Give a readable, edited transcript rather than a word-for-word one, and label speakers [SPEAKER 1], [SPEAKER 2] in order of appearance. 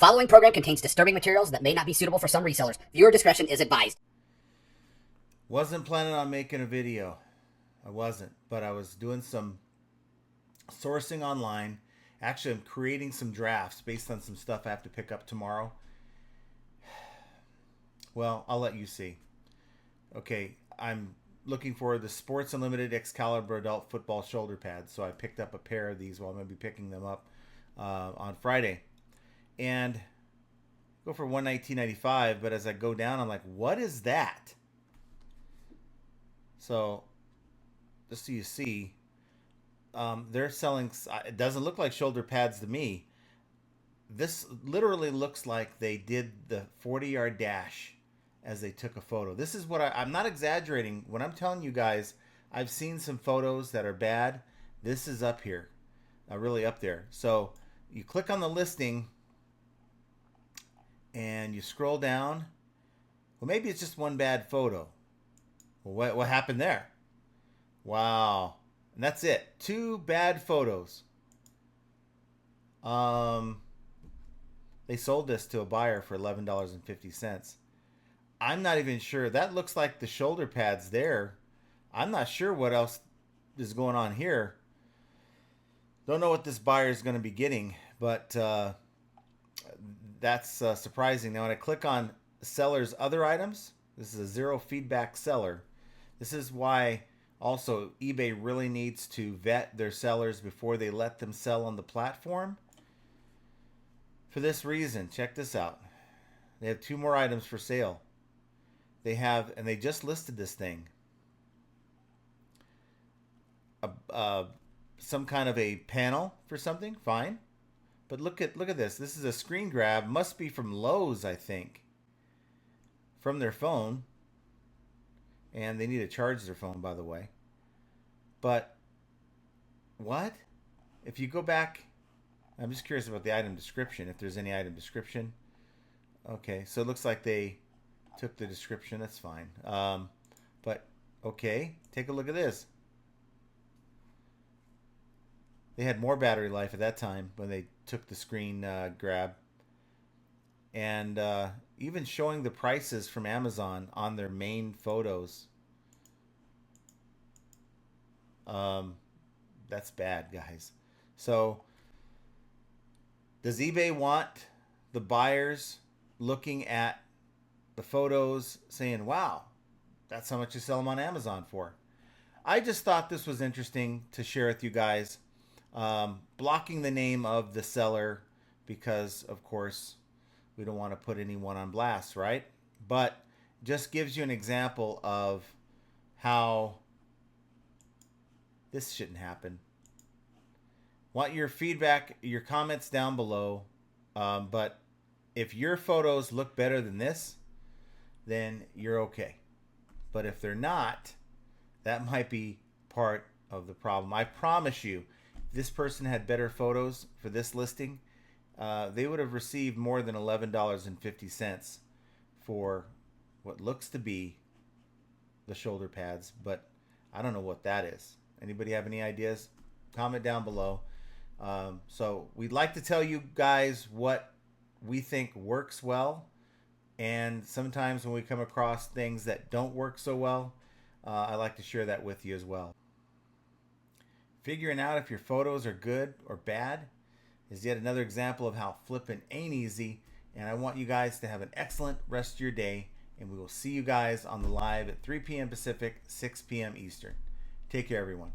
[SPEAKER 1] following program contains disturbing materials that may not be suitable for some resellers. Viewer discretion is advised.
[SPEAKER 2] Wasn't planning on making a video. I wasn't, but I was doing some sourcing online. Actually, I'm creating some drafts based on some stuff I have to pick up tomorrow. Well, I'll let you see. Okay, I'm looking for the Sports Unlimited Excalibur Adult Football Shoulder Pads. So I picked up a pair of these. Well, I'm going to be picking them up on Friday. And go for $119.95, but as I go down, I'm like, what is that? So just so you see, they're selling, it doesn't look like shoulder pads to me. This literally looks like they did the 40-yard dash as they took a photo. This is what I'm not exaggerating. When I'm telling you guys, I've seen some photos that are bad. This is up here, really up there. So you click on the listing and you scroll down. Well, maybe it's just one bad photo. Well, what happened there? Wow. And that's it. 2 bad photos. They sold this to a buyer for $11.50. I'm not even sure. That looks like the shoulder pads there. I'm not sure what else is going on here. Don't know what this buyer is going to be getting, but that's surprising. Now, when I click on seller's other items, this is a zero feedback seller. This is why also eBay really needs to vet their sellers before they let them sell on the platform. For this reason, check this out. They have 2 more items for sale. They have, and they just listed this thing. Some kind of a panel for something, fine. But look at this. This is a screen grab. Must be from Lowe's, I think. From their phone. And they need to charge their phone, by the way. But what? If you go back, I'm just curious about the item description, if there's any item description. Okay, so it looks like they took the description. That's fine. But okay, take a look at this. They had more battery life at that time when they took the screen grab. And even showing the prices from Amazon on their main photos. That's bad, guys. So does eBay want the buyers looking at the photos saying, wow, that's how much you sell them on Amazon for? I just thought this was interesting to share with you guys. Blocking the name of the seller because, of course, we don't want to put anyone on blast, right? But just gives you an example of how this shouldn't happen. Want your feedback, your comments down below. But if your photos look better than this, then you're okay. But if they're not, that might be part of the problem. I promise you, if this person had better photos for this listing, they would have received more than $11.50 for what looks to be the shoulder pads, but I don't know what that is. Anybody have any ideas? Comment down below. So we'd like to tell you guys what we think works well, and sometimes when we come across things that don't work so well, I like to share that with you as well. Figuring out if your photos are good or bad is yet another example of how flipping ain't easy, and I want you guys to have an excellent rest of your day, and we will see you guys on the live at 3 p.m. Pacific, 6 p.m. Eastern. Take care, everyone.